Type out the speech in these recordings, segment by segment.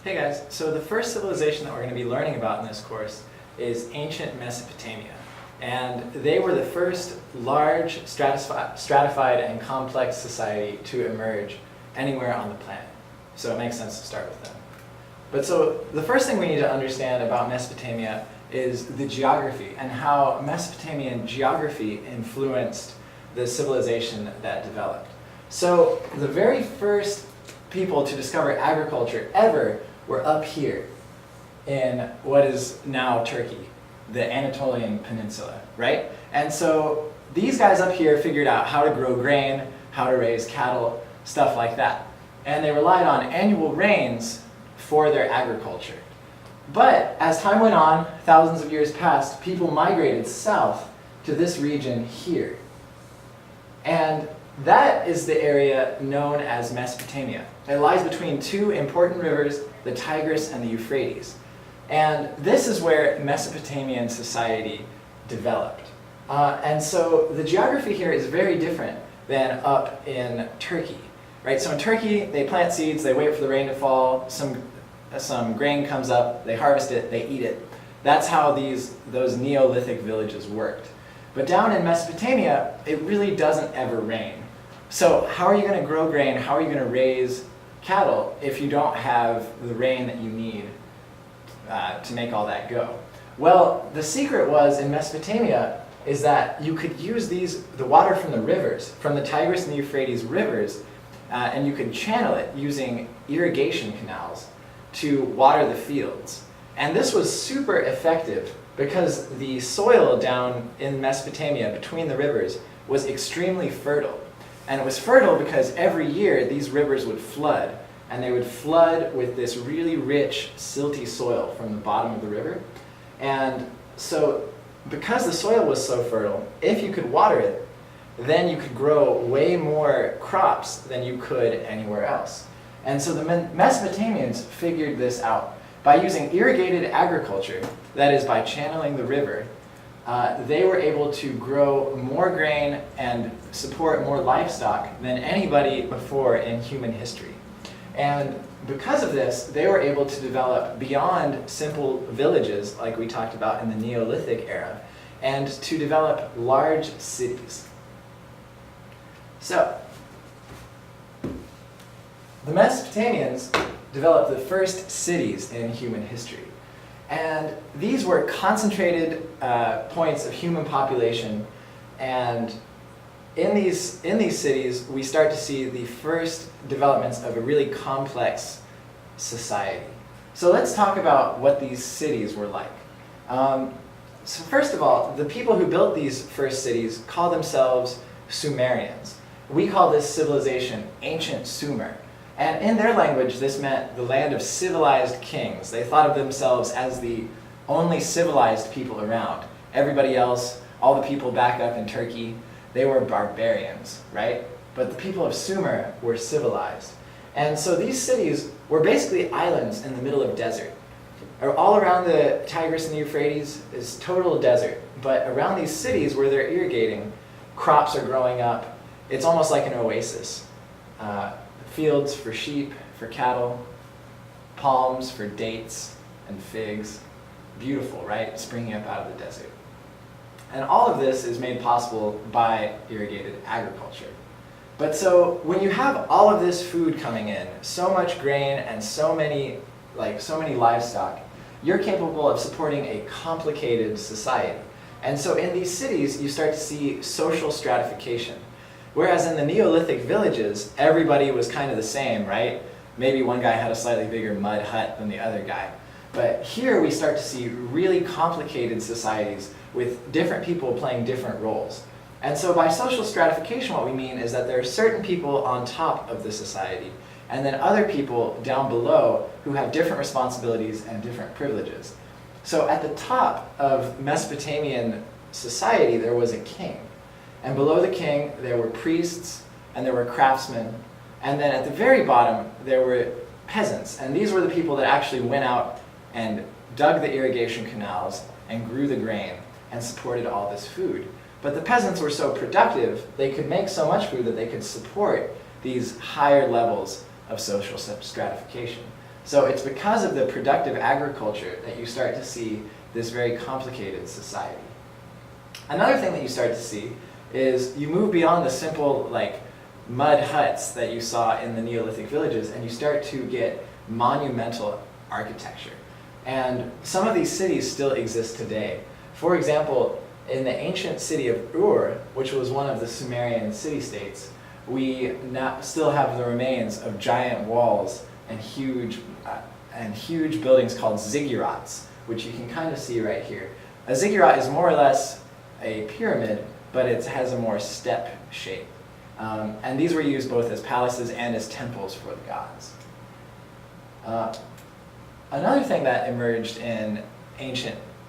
Hey guys, so the first civilization that we're going to be learning about in this course is ancient Mesopotamia. And they were the first large stratified and complex society to emerge anywhere on the planet. So it makes sense to start with them. But so the first thing we need to understand about Mesopotamia is the geography and how Mesopotamian geography influenced the civilization that developed. So the very first people to discover agriculture ever were up here in what is now Turkey, the Anatolian Peninsula, right? And so these guys up here figured out how to grow grain, how to raise cattle, stuff like that. And they relied on annual rains for their agriculture. But as time went on, thousands of years passed, people migrated south to this region here. And that is the area known as Mesopotamia. It lies between two important rivers, the Tigris and the Euphrates. And this is where Mesopotamian society developed. And so the geography here is very different than up in Turkey, right? So in Turkey, they plant seeds, they wait for the rain to fall, some grain comes up, they harvest it, they eat it. That's how those Neolithic villages worked. But down in Mesopotamia, it really doesn't ever rain. So how are you going to grow grain? How are you going to raise cattle if you don't have the rain that you need to make all that go? Well, the secret was in Mesopotamia is that you could use the water from the rivers, from the Tigris and the Euphrates rivers, and you could channel it using irrigation canals to water the fields. And this was super effective because the soil down in Mesopotamia between the rivers was extremely fertile. And it was fertile because every year these rivers would flood, and they would flood with this really rich, silty soil from the bottom of the river. And so because the soil was so fertile, if you could water it, then you could grow way more crops than you could anywhere else. And so the Mesopotamians figured this out. By using irrigated agriculture, that is by channeling the river, they were able to grow more grain and support more livestock than anybody before in human history. And because of this, they were able to develop beyond simple villages like we talked about in the Neolithic era, and to develop large cities. So, the Mesopotamians developed the first cities in human history. And these were concentrated points of human population, and in these cities we start to see the first developments of a really complex society. So let's talk about what these cities were like. So first of all, the people who built these first cities call themselves Sumerians. We call this civilization Ancient Sumer. And in their language, this meant the land of civilized kings. They thought of themselves as the only civilized people around. Everybody else, all the people back up in Turkey, they were barbarians, right? But the people of Sumer were civilized. And so these cities were basically islands in the middle of desert. All around the Tigris and the Euphrates is total desert. But around these cities where they're irrigating, crops are growing up. It's almost like an oasis. Fields for sheep, for cattle, palms for dates and figs. Beautiful, right? Springing up out of the desert. And all of this is made possible by irrigated agriculture. But so when you have all of this food coming in, so much grain and so many livestock, you're capable of supporting a complicated society. And so in these cities, you start to see social stratification. Whereas in the Neolithic villages, everybody was kind of the same, right? Maybe one guy had a slightly bigger mud hut than the other guy. But here we start to see really complicated societies with different people playing different roles. And so by social stratification, what we mean is that there are certain people on top of the society, and then other people down below who have different responsibilities and different privileges. So at the top of Mesopotamian society, there was a king. And below the king, there were priests, and there were craftsmen. And then at the very bottom, there were peasants. And these were the people that actually went out and dug the irrigation canals and grew the grain and supported all this food. But the peasants were so productive, they could make so much food that they could support these higher levels of social stratification. So it's because of the productive agriculture that you start to see this very complicated society. Another thing that you start to see is you move beyond the simple like mud huts that you saw in the Neolithic villages, and you start to get monumental architecture. And some of these cities still exist today. For example, in the ancient city of Ur, which was one of the Sumerian city-states, we now still have the remains of giant walls and huge buildings called ziggurats, which you can kind of see right here. A ziggurat is more or less a pyramid, but it has a more step shape. And these were used both as palaces and as temples for the gods. Another thing that emerged in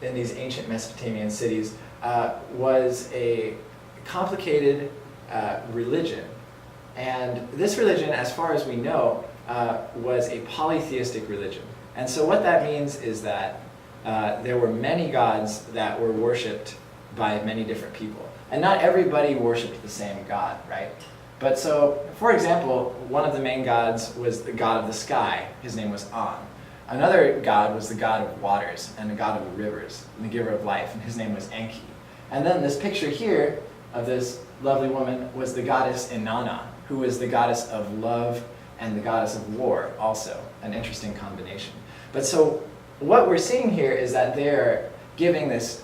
these ancient Mesopotamian cities was a complicated religion. And this religion, as far as we know, was a polytheistic religion. And so what that means is that there were many gods that were worshipped by many different people. And not everybody worshipped the same god, right? But so, for example, one of the main gods was the god of the sky. His name was An. Another god was the god of waters and the god of the rivers and the giver of life, and his name was Enki. And then this picture here of this lovely woman was the goddess Inanna, who was the goddess of love and the goddess of war also, an interesting combination. But so what we're seeing here is that they're giving this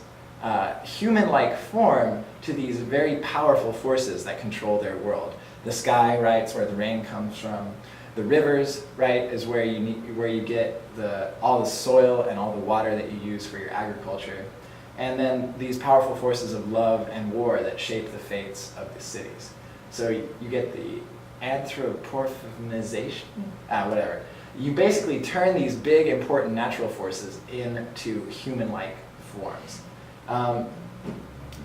human-like form to these very powerful forces that control their world. The sky, right, is where the rain comes from. The rivers, right, is where you get all the soil and all the water that you use for your agriculture. And then these powerful forces of love and war that shape the fates of the cities. So you get the anthropomorphization, whatever. You basically turn these big, important natural forces into human-like forms.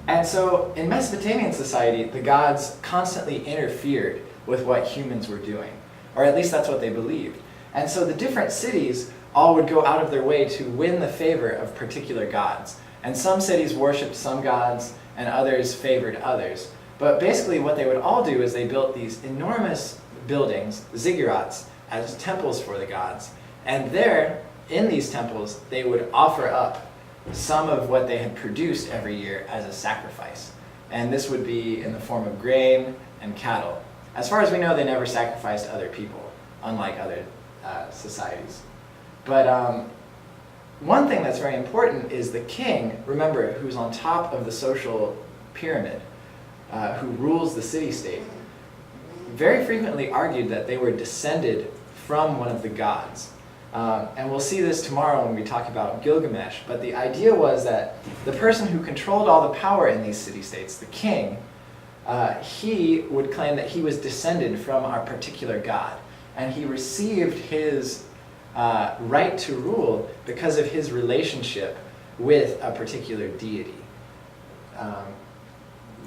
And so in Mesopotamian society, the gods constantly interfered with what humans were doing, or at least that's what they believed. And so the different cities all would go out of their way to win the favor of particular gods. And some cities worshipped some gods, and others favored others. But basically what they would all do is they built these enormous buildings, ziggurats, as temples for the gods. And there, in these temples, they would offer up some of what they had produced every year as a sacrifice. And this would be in the form of grain and cattle. As far as we know, they never sacrificed other people, unlike other societies. But one thing that's very important is the king, remember, who's on top of the social pyramid, who rules the city-state, very frequently argued that they were descended from one of the gods. And we'll see this tomorrow when we talk about Gilgamesh, but the idea was that the person who controlled all the power in these city-states, the king, he would claim that he was descended from our particular god. And he received his right to rule because of his relationship with a particular deity.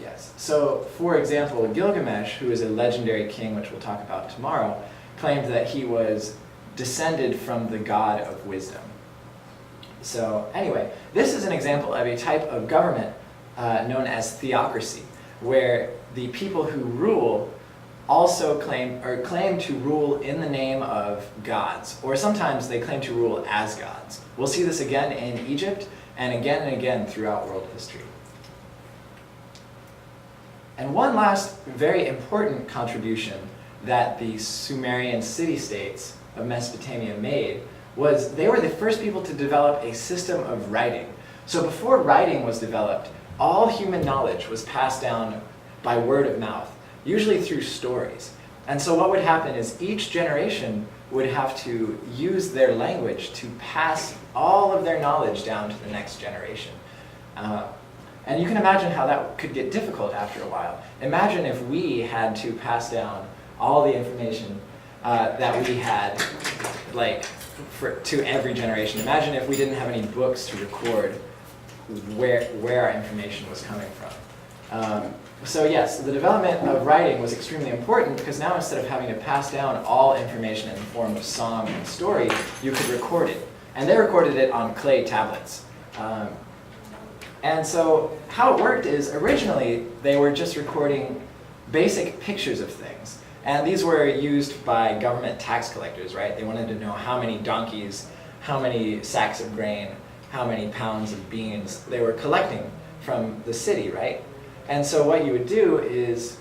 Yes. So, for example, Gilgamesh, who is a legendary king, which we'll talk about tomorrow, claimed that he was descended from the god of wisdom. So anyway, this is an example of a type of government known as theocracy, where the people who rule also claim to rule in the name of gods, or sometimes they claim to rule as gods. We'll see this again in Egypt and again throughout world history. And one last very important contribution that the Sumerian city-states of Mesopotamia made was they were the first people to develop a system of writing. So before writing was developed, all human knowledge was passed down by word of mouth, usually through stories. And so what would happen is each generation would have to use their language to pass all of their knowledge down to the next generation. And you can imagine how that could get difficult after a while. Imagine if we had to pass down all the information that we had, to every generation. Imagine if we didn't have any books to record where our information was coming from. So yes, the development of writing was extremely important because now instead of having to pass down all information in the form of song and story, you could record it. And they recorded it on clay tablets. And so how it worked is originally they were just recording basic pictures of things. And these were used by government tax collectors, right? They wanted to know how many donkeys, how many sacks of grain, how many pounds of beans they were collecting from the city, right? And so what you would do is,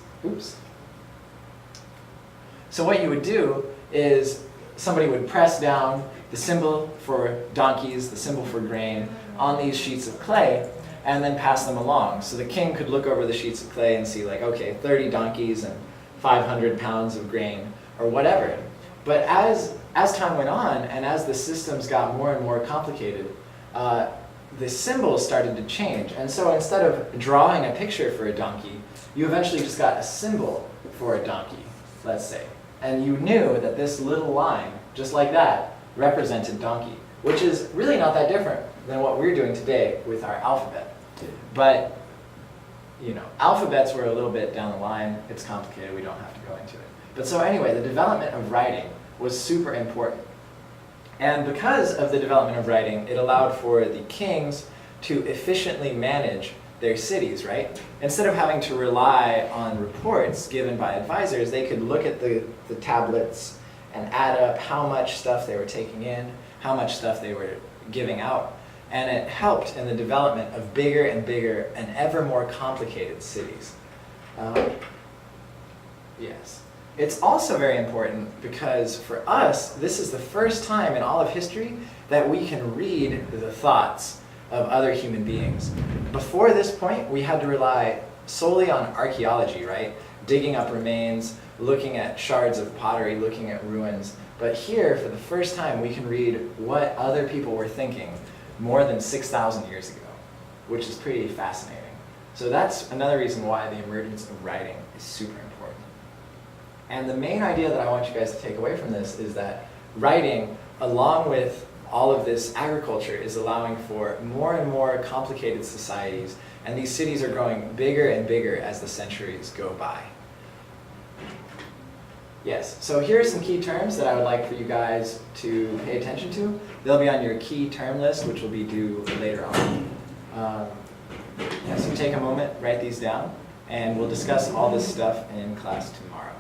somebody would press down the symbol for donkeys, the symbol for grain, on these sheets of clay, and then pass them along. So the king could look over the sheets of clay and see, like, okay, 30 donkeys and 500 pounds of grain, or whatever. But as time went on, and as the systems got more and more complicated, the symbols started to change. And so instead of drawing a picture for a donkey, you eventually just got a symbol for a donkey, let's say. And you knew that this little line, just like that, represented donkey, which is really not that different than what we're doing today with our alphabet. But, you know, alphabets were a little bit down the line. It's complicated, we don't have to go into it. But so anyway, the development of writing was super important. And because of the development of writing, it allowed for the kings to efficiently manage their cities, right? Instead of having to rely on reports given by advisors, they could look at the tablets and add up how much stuff they were taking in, how much stuff they were giving out. And it helped in the development of bigger and bigger and ever more complicated cities. Yes. It's also very important because for us, this is the first time in all of history that we can read the thoughts of other human beings. Before this point, we had to rely solely on archaeology, right? Digging up remains, looking at shards of pottery, looking at ruins. But here, for the first time, we can read what other people were thinking more than 6,000 years ago, which is pretty fascinating. So that's another reason why the emergence of writing is super important. And the main idea that I want you guys to take away from this is that writing, along with all of this agriculture, is allowing for more and more complicated societies, and these cities are growing bigger and bigger as the centuries go by. Yes, so here are some key terms that I would like for you guys to pay attention to. They'll be on your key term list, which will be due later on. So take a moment, write these down, and we'll discuss all this stuff in class tomorrow.